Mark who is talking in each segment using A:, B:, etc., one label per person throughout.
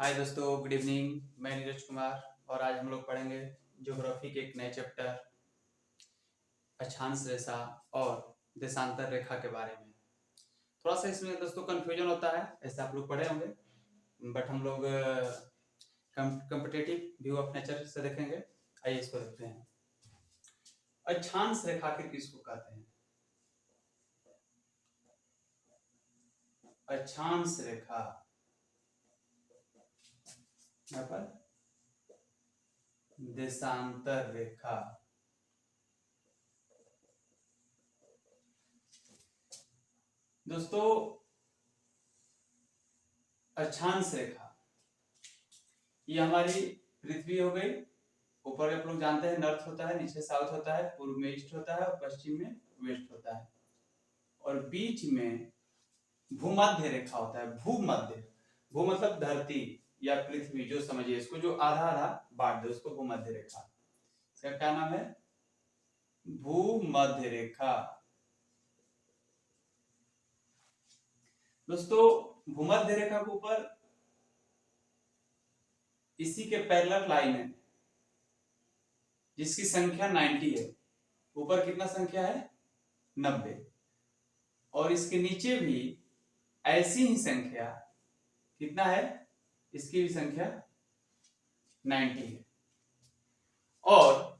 A: हाय दोस्तों, good evening. मैं नीरज कुमार और आज हम लोग पढ़ेंगे ज्योग्राफी के एक नए चैप्टर अक्षांश रेखा और देशांतर रेखा के बारे में। थोड़ा सा इसमें दोस्तों कंफ्यूजन होता है, ऐसे आप लोग पढ़े होंगे, बट हम लोग कॉम्पिटिटिव व्यू ऑफ नेचर से देखेंगे। आइए इसको देखते हैं। अक्षांश रेखा आखिर किसको कहते हैं? अक्षांश रेखा यहाँ पर देशांतर रेखा। दोस्तों, अक्षांश रेखा ये हमारी पृथ्वी हो गई। ऊपर आप लोग जानते हैं नॉर्थ होता है, नीचे साउथ होता है, पूर्व में ईस्ट होता है और पश्चिम में वेस्ट होता है, और बीच में भूमध्य रेखा होता है। भूमध्य, भू मतलब धरती या पृथ्वी, जो समझिए इसको, जो आधा आधा बांट दे उसको भूमध्य रेखा। इसका क्या नाम है? भूमध्य रेखा। दोस्तों, भूमध्य रेखा के ऊपर इसी के पैरेलल लाइन है जिसकी संख्या 90 है। ऊपर कितना संख्या है? 90। और इसके नीचे भी ऐसी ही संख्या कितना है? इसकी भी संख्या 90 है। और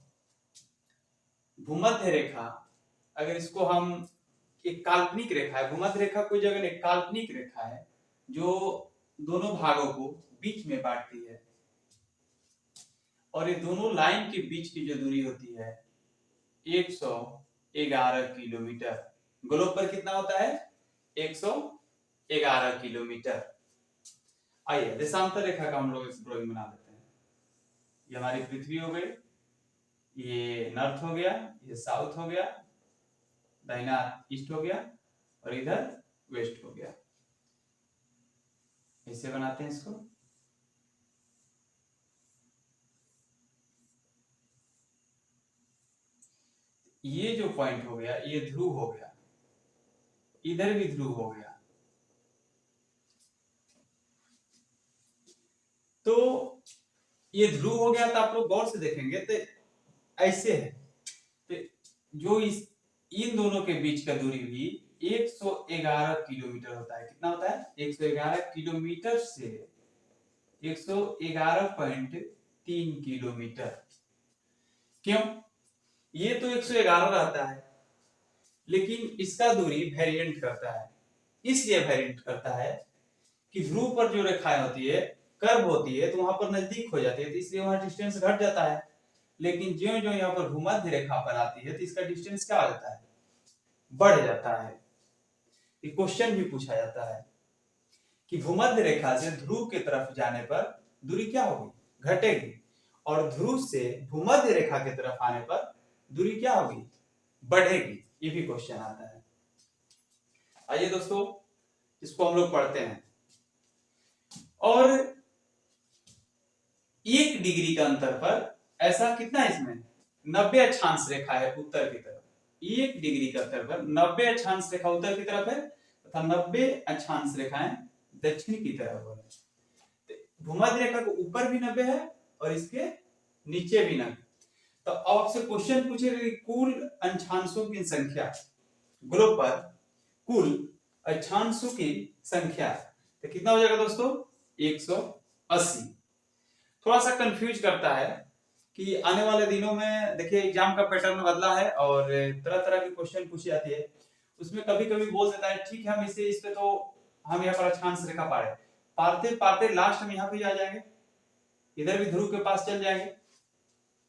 A: भूमध्य रेखा, अगर इसको हम एक काल्पनिक रेखा है, भूमध्य रेखा कोई जगह एक काल्पनिक रेखा है जो दोनों भागों को बीच में बांटती है, और ये दोनों लाइन के बीच की जो दूरी होती है 111 किलोमीटर। ग्लोब पर कितना होता है? 111 किलोमीटर। आइए देशांतर रेखा का हम लोग इस ड्राइंग बना लेते हैं। ये हमारी पृथ्वी हो गई, ये नॉर्थ हो गया, ये साउथ हो गया, दाहिना ईस्ट हो गया और इधर वेस्ट हो गया। ऐसे बनाते हैं इसको। ये जो पॉइंट हो गया ये ध्रुव हो गया, इधर भी ध्रुव हो गया। तो ये ध्रुव हो गया, तो आप लोग गौर से देखेंगे तो ऐसे है। तो जो इस इन दोनों के बीच का दूरी भी 111 किलोमीटर होता है। कितना होता है? 111 किलोमीटर से 111.3 किलोमीटर। क्यों? ये तो 111 रहता है, लेकिन इसका दूरी वेरिएंट करता है। इसलिए वेरिएंट करता है कि ध्रुव पर जो रेखाएं होती है, कर्व होती है, तो वहां पर नजदीक हो जाती है, तो इसलिए वहां डिस्टेंस घट जाता है। लेकिन ज्यो ज्यो यहाँ पर भूमध्य रेखा पर आती है तो इसका डिस्टेंस क्या हो जाता है? बढ़ जाता है। ये क्वेश्चन भी पूछा जाता है कि भूमध्य रेखा से ध्रुव की तरफ जाने पर दूरी क्या होगी? घटेगी। और ध्रुव से भूमध्य रेखा की तरफ आने पर दूरी क्या होगी? बढ़ेगी। ये भी क्वेश्चन आता है। आइए दोस्तों, इसको हम लोग पढ़ते हैं। और 1 डिग्री का अंतर पर ऐसा कितना है इसमें? 90 अक्षांश रेखा है उत्तर की तरफ। 1 डिग्री का अंतर पर 90 अक्षांश रेखा उत्तर की तरफ है तथा 90 अक्षांश रेखाएं दक्षिण की तरफ है। भूमध्य रेखा के ऊपर भी 90 है और इसके नीचे भी 90। तो अब आपसे क्वेश्चन पूछेगा कि कुल अक्षांशों की संख्या, ग्लोब पर कुल अक्षांशों की संख्या तो कितना हो जाएगा दोस्तों? 180। थोड़ा सा कंफ्यूज करता है कि आने वाले दिनों में देखिए एग्जाम का पैटर्न बदला है और तरह तरह के क्वेश्चन पूछी जाती है। उसमें कभी कभी बोल देता है ठीक है हम इस पे तो हम यहाँ पर अक्षांश रेखा पारते पारते लास्ट में यहाँ पे आ जाएंगे, इधर भी ध्रुव के पास चल जाएंगे।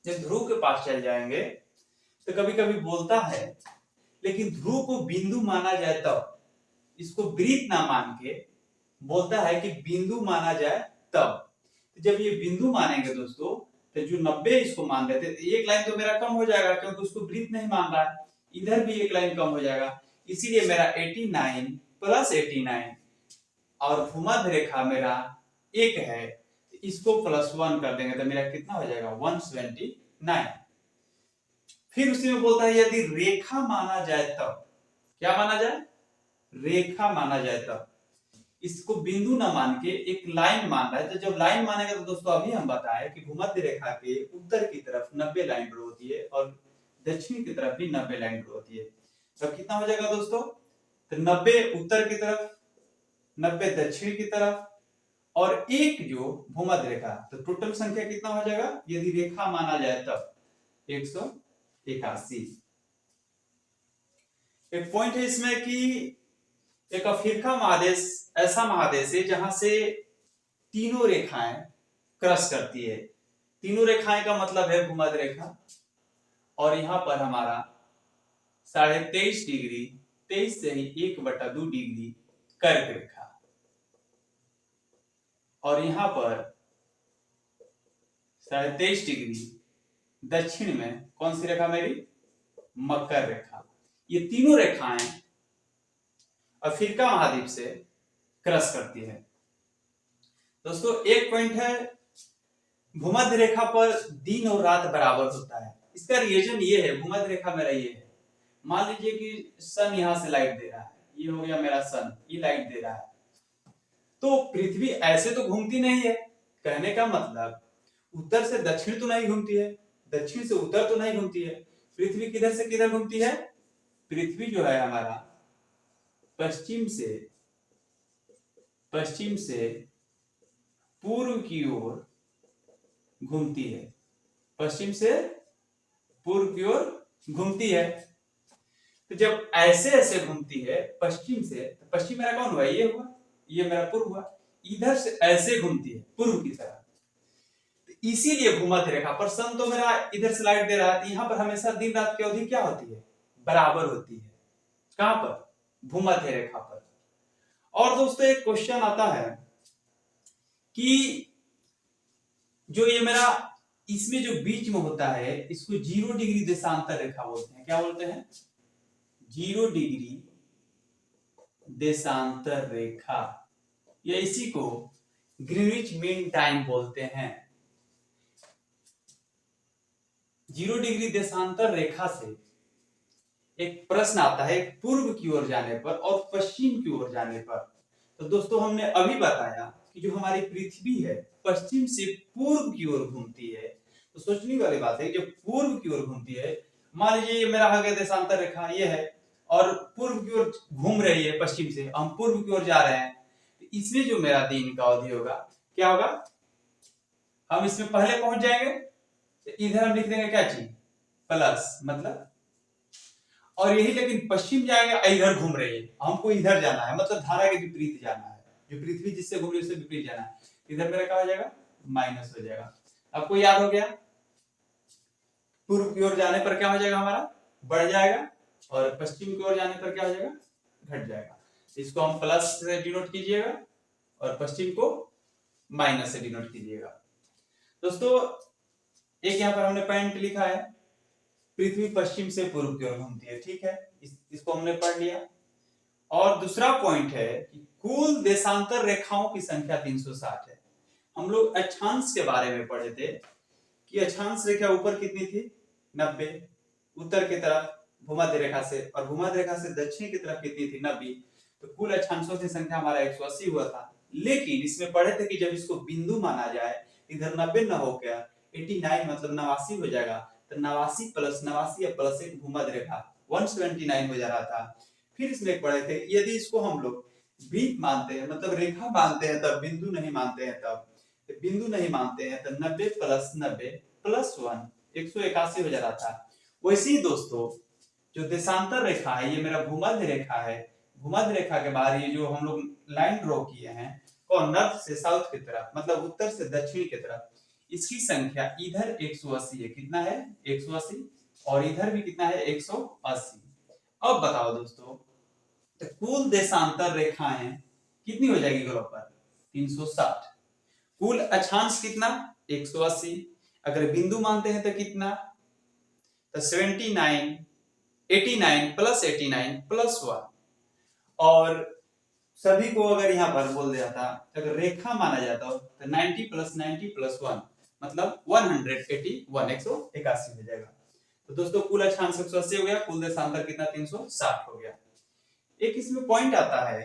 A: जब ध्रुव के पास चल जाएंगे तो कभी कभी बोलता है, लेकिन ध्रुव को बिंदु माना जाए तब, इसको वृत्त ना मान के बोलता है कि बिंदु माना जाए तब। तो जब ये बिंदु मानेंगे दोस्तों, तो जो 90 इसको मान रहे थे, एक लाइन तो मेरा कम हो जाएगा क्योंकि उसको वृत्त नहीं मान रहा है। इधर भी एक लाइन कम हो जाएगा, इसीलिए मेरा 89 प्लस 89 और भूमध्य रेखा मेरा 1 है, इसको +1 कर देंगे तो मेरा कितना हो जाएगा? 179। फिर उसी में बोलता है यदि रेखा माना जाए तब, क्या माना जाए? रेखा माना जाए तब। इसको बिंदु ना मान के एक लाइन मान रहा है। तो जब लाइन मानेगा तो दोस्तों अभी हम बताए कि भूमध्य रेखा के उत्तर की तरफ 90 लाइन ड्रॉ होती है और दक्षिण की तरफ भी 90 लाइन ड्रॉ होती है। तो कितना हो जाएगा दोस्तों? तो 90 उत्तर की तरफ, 90 दक्षिण की तरफ और एक जो भूमध्य रेखा, तो टोटल संख्या कितना हो जाएगा यदि रेखा माना जाए तब? 181। एक पॉइंट है इसमें कि एक अफ्रीका महादेश ऐसा महादेश है जहां से तीनों रेखाएं क्रॉस करती है। तीनों रेखाएं का मतलब है भूमध्य रेखा, और यहां पर हमारा 23.5 डिग्री, 23 से ही 1/2 डिग्री कर्क रेखा, और यहां पर 23.5 डिग्री दक्षिण में कौन सी रेखा मेरी? मकर रेखा। ये तीनों रेखाएं अफ्रीका महाद्वीप से क्रॉस करती है। दोस्तों एक पॉइंट है, भूमध्य रेखा पर दिन और रात बराबर होता है। इसका रीजन ये है, भूमध्य रेखा मेरा ये है, मान लीजिए कि सन यहां से लाइट दे रहा है, ये हो गया मेरा सन, ये लाइट दे रहा है, तो पृथ्वी ऐसे तो घूमती नहीं है। कहने का मतलब उत्तर से दक्षिण तो नहीं घूमती है, दक्षिण से उत्तर तो नहीं घूमती है। पृथ्वी किधर से किधर घूमती है? पृथ्वी जो है हमारा पश्चिम से पूर्व की ओर घूमती है, पश्चिम से पूर्व की ओर घूमती है। तो जब ऐसे ऐसे घूमती है पश्चिम से, तो पश्चिम मेरा कौन हुआ? ये हुआ, ये मेरा पूर्व हुआ। इधर से ऐसे घूमती है पूर्व की तरफ, तो इसीलिए भूमध्य रेखा पर सन तो मेरा इधर से लाइट दे रहा है, यहाँ पर हमेशा दिन रात की अवधि क्या होती है? बराबर होती है। कहां पर? भूमध्य रेखा पर। और दोस्तों एक क्वेश्चन आता है कि जो ये मेरा इसमें जो बीच में होता है इसको 0 डिग्री देशांतर रेखा बोलते हैं। क्या बोलते हैं? 0 डिग्री देशांतर रेखा, या इसी को ग्रीनिच मीन टाइम बोलते हैं। 0 डिग्री देशांतर रेखा से एक प्रश्न आता है पूर्व की ओर जाने पर और पश्चिम की ओर जाने पर। तो दोस्तों हमने अभी बताया कि जो हमारी पृथ्वी है पश्चिम से पूर्व की ओर घूमती है। तो सोचने वाली बात है, जब पूर्व की ओर घूमती है, मान लीजिए ये मेरा आ गया देशांतर रेखा, ये है, और पूर्व की ओर घूम रही है पश्चिम से, हम पूर्व की ओर जा रहे हैं, तो इसमें जो मेरा दिन का अवधि होगा क्या होगा? हम इसमें पहले पहुंच जाएंगे, तो इधर हम लिख देंगे क्या चीज? प्लस, मतलब, और यही लेकिन पश्चिम जाएगा, इधर घूम रही है, हमको इधर जाना है, मतलब धारा के विपरीत जाना है, जो पृथ्वी जिससे घूम रही है उससे विपरीत जाना है। इधर मेरा क्या हो जाएगा? माइनस हो जाएगा। आपको याद हो गया, पूर्व की ओर जाने पर क्या हो जाएगा? हमारा बढ़ जाएगा, और पश्चिम की ओर जाने पर क्या हो जाएगा? घट जाएगा। इसको हम प्लस से डिनोट कीजिएगा और पश्चिम को माइनस से डिनोट कीजिएगा। दोस्तों एक यहाँ पर हमने पॉइंट लिखा है, पृथ्वी पश्चिम से पूर्व की ओर घूमती है, ठीक है, इसको हमने पढ़ लिया। और दूसरा पॉइंट है कि कुल देशांतर रेखाओं की संख्या 360 है। हम लोग अक्षांश के बारे में पढ़े थे कि अक्षांश रेखा ऊपर कितनी थी? 90 उत्तर की तरफ भूमध्य रेखा से, और भूमध्य रेखा से दक्षिण की तरफ कितनी थी? 90। तो कुल अक्षांशों की संख्या हमारा 180 हुआ था। लेकिन इसमें पढ़े थे कि जब इसको बिंदु माना जाए, इधर 90 न होकर 89 मतलब 89 हो जाएगा, तो 89 प्लस 89 या प्लस 1 भूमध्य रेखा 179 हो जा रहा था। फिर इसमें पढ़े थे यदि इसको हम लोग वृत्त मानते हैं, मतलब रेखा मानते हैं, तब बिंदु नहीं मानते हैं, तब बिंदु नहीं मानते हैं, तो 90 प्लस 90 प्लस 1 181 हो जा रहा था। वैसे ही दोस्तों जो देशांतर रेखा है, ये मेरा भूमध्य रेखा है, भूमध्य रेखा के बाद ये जो हम लोग लाइन ड्रॉ किए हैं, कौन? नॉर्थ से साउथ की तरफ, मतलब उत्तर से दक्षिण की तरफ, इसकी संख्या इधर 180 है। कितना है? 180, और इधर भी कितना है? 180। अब बताओ दोस्तों, तो कुल देशांतर रेखाएं कितनी हो जाएगी ग्राफ पर? 360। कुल अक्षांश कितना? 180। अगर बिंदु मानते हैं तो कितना? तो 79, 89 प्लस 89 प्लस 1, और सभी को अगर यहाँ पर बोल दिया था, अगर रेखा माना जाता हो तो 90 प्लस 90 प्लस 1 मतलब 181, 181 हो जाएगा। तो दोस्तों कुल अक्षांश 180 हो गया, कुल देशांतर कितना? 360 हो गया। एक इसमें पॉइंट आता है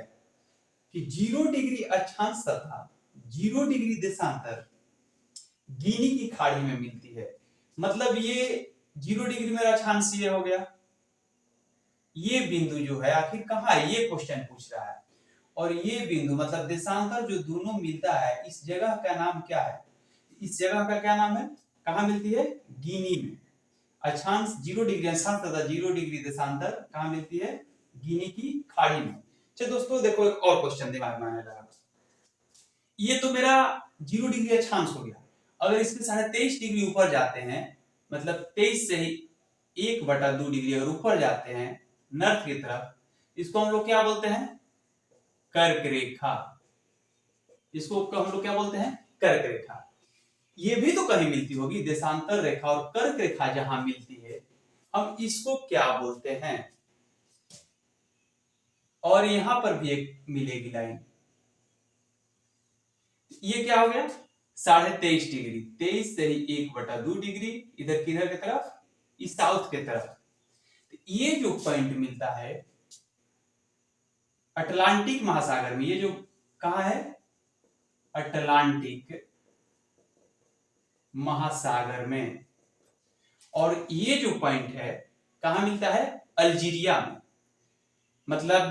A: कि 0 डिग्री अक्षांश तथा 0 डिग्री देशांतर गिनी की खाड़ी में मिलती है। मतलब ये 0 डिग्री मेरा अक्षांश ये हो गया, ये बिंदु जो है आखिर कहाँ है, ये क्वेश्चन पूछ रहा है। और ये बिंदु मतलब देशांतर जो दोनों मिलता है, इस जगह का नाम क्या है, इस जगह का क्या नाम है, कहाँ मिलती है, गिनी में। अक्षांश 0 डिग्री अक्षांश तथा 0 डिग्री देशांतर कहाँ मिलती है, गिनी की खाड़ी में। चलो दोस्तों देखो एक और क्वेश्चन दिमाग में आने लगा। ये तो मेरा 0 डिग्री अक्षांश हो गया। अगर इसके 23.5 डिग्री ऊपर जाते हैं, मतलब 23 से ही 1/2 डिग्री अगर ऊपर जाते हैं नॉर्थ की तरफ, इसको हम लोग क्या बोलते हैं, कर्क रेखा। इसको हम लोग क्या बोलते हैं, कर्क रेखा। ये भी तो कहीं मिलती होगी, देशांतर रेखा और कर्क रेखा जहां मिलती है हम इसको क्या बोलते हैं। और यहां पर भी एक मिलेगी लाइन, ये क्या हो गया 23.5 डिग्री, 23 से ही 1/2 डिग्री इधर किधर की तरफ, इस साउथ के तरफ। तो ये जो पॉइंट मिलता है अटलांटिक महासागर में, ये जो कहा है अटलांटिक महासागर में। और ये जो पॉइंट है कहां मिलता है, अल्जीरिया में। मतलब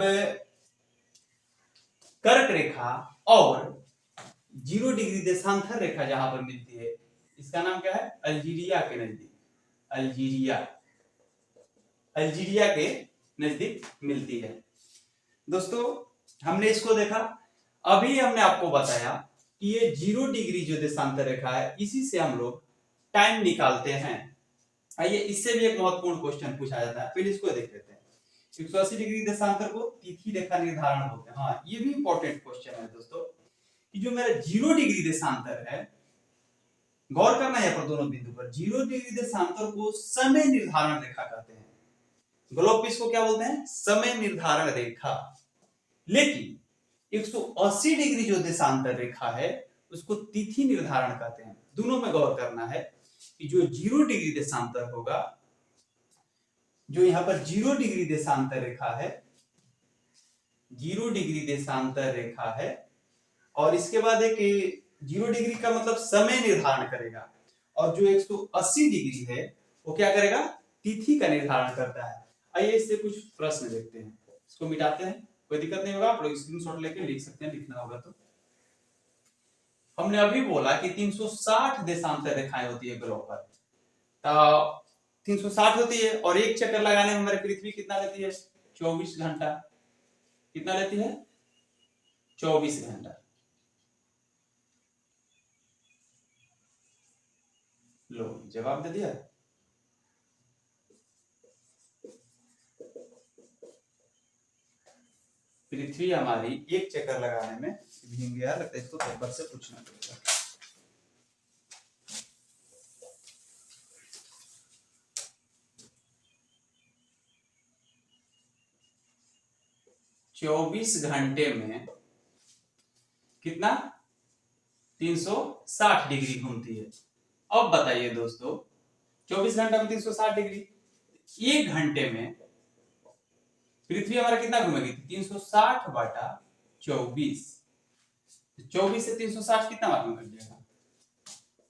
A: कर्क रेखा और 0 डिग्री देशांतर रेखा जहां पर मिलती है, इसका नाम क्या है, अल्जीरिया के नजदीक, अल्जीरिया के नजदीक मिलती है। दोस्तों हमने इसको देखा, अभी हमने आपको बताया कि ये 0 डिग्री जो देशांतर रेखा है, इसी से हम लोग टाइम निकालते हैं। आइए इससे भी एक महत्वपूर्ण क्वेश्चन पूछा जाता है, पहले इसको देख लेते हैं। 180 डिग्री देशांतर को तिथि रेखा निर्धारण बोलते हैं। हाँ ये भी इंपॉर्टेंट क्वेश्चन है दोस्तों, कि जो मेरा 0 डिग्री देशांतर है, गौर करना है पर दोनों बिंदु पर, 0 डिग्री देशांतर को समय निर्धारण रेखा कहते हैं। ग्लोब पीस को क्या बोलते हैं, समय निर्धारण रेखा। लेकिन 180 डिग्री जो देशांतर रेखा है उसको तिथि निर्धारण कहते हैं। दोनों में गौर करना है कि जो 0 डिग्री देशांतर होगा, जो यहां पर 0 डिग्री देशांतर रेखा है, 0 डिग्री देशांतर रेखा है, और इसके बाद एक 0 डिग्री का मतलब समय निर्धारण करेगा, और जो 180 डिग्री है वो क्या करेगा, तिथि का निर्धारण करता है। आइए इससे कुछ प्रश्न देखते हैं, इसको मिटाते हैं, कोई दिक्कत नहीं होगा, आप लोग स्क्रीनशॉट लेके लिख सकते हैं, लिखना होगा तो। हमने अभी बोला कि 360 देशांतर रेखाएं होती है ग्लोब पर, तो 360 होती है, और एक चक्कर लगाने में हमारी पृथ्वी कितना लेती है, 24 घंटा। कितना लेती है, 24 घंटा। लो जवाब दे दिया। पृथ्वी हमारी एक चक्कर लगाने में, भीम गया लगता है, इसको पेपर से पूछना पड़ेगा। चौबीस घंटे में कितना, 360 डिग्री घूमती है। अब बताइए दोस्तों, 24 घंटा में 360 डिग्री, एक घंटे में पृथ्वी हमारा कितना घूमेगी, 360 बटा 24। 24 से 360 कितना बार में कट जाएगा,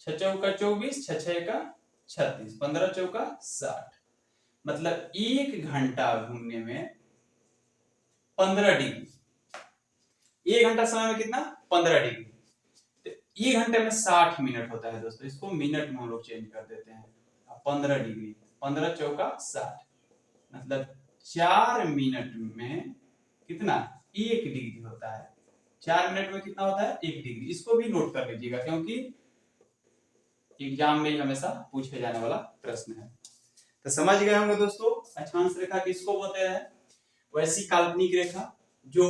A: 6 चौका 24, 6 6 का 36, 15 चौका 60। मतलब एक घंटा घूमने में 15 डिग्री, एक घंटा समय में कितना, 15 डिग्री। तो एक घंटे में 60 मिनट होता है दोस्तों, इसको मिनट में हम लोग चेंज कर देते हैं। 15 डिग्री, 15 चौका 60, मतलब 4 मिनट में कितना, 1 डिग्री होता है। 4 मिनट में कितना होता है, 1 डिग्री। इसको भी नोट कर लीजिएगा, क्योंकि एग्जाम में हमेशा पूछे जाने वाला प्रश्न है। तो समझ गए होंगे दोस्तों, अक्षांश रेखा किसको बोलते हैं, वैसी काल्पनिक रेखा जो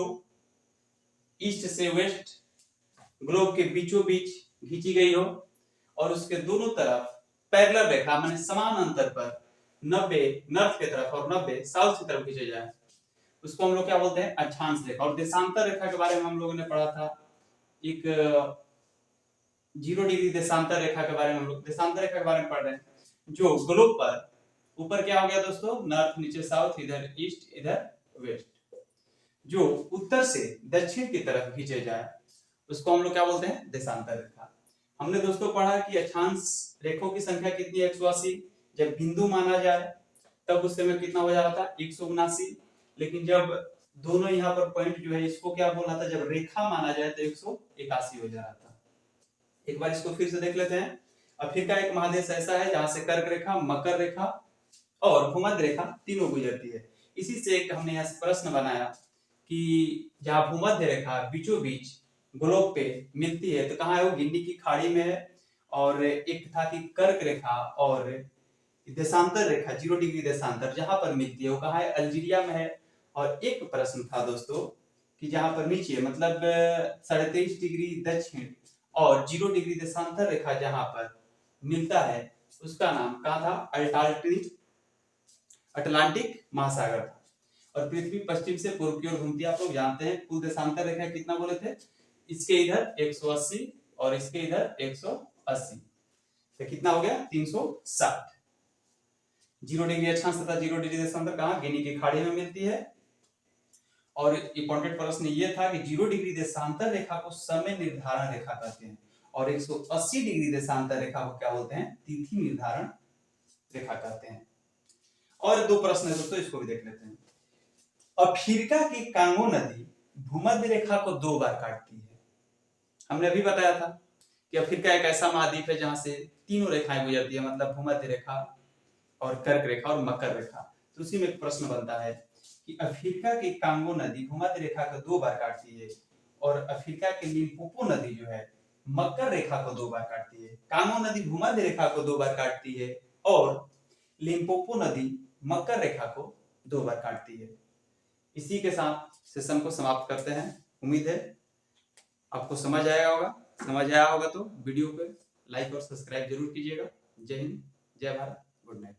A: ईस्ट से वेस्ट ग्लोब के बीचों बीच खींची गई हो, और उसके दोनों तरफ पैरेलल रेखा माने समान अंतर पर 90 नॉर्थ की तरफ और 90 साउथ की तरफ खींचे जाए, उसको हम लोग क्या बोलते हैं, अक्षांश रेखा। और देशांतर रेखा के बारे में हम लोगों ने पढ़ा था, एक 0 डिग्री देशांतर रेखा के बारे में हम लोग देशांतर रेखा के बारे में पढ़ रहे हैं, जो ग्लोब पर ऊपर क्या हो गया दोस्तों, नॉर्थ, नीचे साउथ, इधर ईस्ट, इधर वेस्ट। जो उत्तर से दक्षिण की तरफ खींचे जाए उसको हम लोग क्या बोलते हैं, देशांतर रेखा। हमने दोस्तों पढ़ा कि अक्षांश रेखाओं की संख्या कितनी है, 180। जब बिंदु माना जाए तब उस समय कितना हो जा रहा था, 179। लेकिन जब दोनों यहाँ पर पॉइंट जो है इसको क्या बोल रहा था, जब रेखा माना जाए तो 181 हो जा रहा था। एक बार इसको फिर से देख लेते हैं। अफ्रीका एक महादेश ऐसा है जहां से कर्क रेखा, मकर रेखा और भूमध्य रेखा तीनों गुजरती है। इसी से एक हमने यहाँ प्रश्न बनाया कि जहाँ भूमध्य रेखा बीचों बीच ग्लोब पे मिलती है तो कहाँ है, वो गिंडी की खाड़ी में है। और एक था कि कर्क रेखा और देशांतर रेखा 0 डिग्री देशांतर जहां पर मिलती है वो कहाँ है, अल्जीरिया में है। और एक प्रश्न था दोस्तों कि जहां पर नीचे मतलब 23.5 डिग्री दक्षिण और 0 डिग्री देशांतर रेखा जहां पर मिलता है उसका नाम कहाँ था, अटलांटिक महासागर था। और पृथ्वी पश्चिम से पूर्व की ओर घूमती है। आप लोग जानते हैं कुल देशांतर रेखा कितना बोले थे, इसके इधर 180 और इसके इधर 180, तो कितना हो गया 360। 0 डिग्री अक्षांश तथा 0 डिग्री देशांतर कहाँ, गिनी की खाड़ी में मिलती है। और इंपॉर्टेंट प्रश्न ये था कि 0 डिग्री देशांतर रेखा को समय निर्धारण रेखा कहते हैं और 180 डिग्री देशांतर रेखा को क्या बोलते हैं, तिथि निर्धारण रेखा कहते हैं। और दो प्रश्न है दोस्तों, इसको भी देख लेते हैं। अफ्रीका की कांगो नदी भूमध्य रेखा को 2 बार काटती है। हमने अभी बताया था कि अफ्रीका एक ऐसा महाद्वीप है जहां से तीनों रेखाएं गुजरती है, मतलब भूमध्य रेखा और कर्क रेखा और मकर रेखा। तो उसी में एक प्रश्न बनता है कि अफ्रीका की कांगो नदी भूमध्य रेखा को 2 बार काटती है और अफ्रीका की लिम्पोपो नदी जो है मकर रेखा को 2 बार काटती है। कांगो नदी भूमध्य रेखा को 2 बार काटती है और लिम्पोपो नदी मकर रेखा को 2 बार काटती है। इसी के साथ सेशन को समाप्त करते हैं। उम्मीद है आपको समझ आया होगा। समझ आया होगा तो वीडियो को लाइक और सब्सक्राइब जरूर कीजिएगा। जय हिंद, जय भारत, गुड नाइट।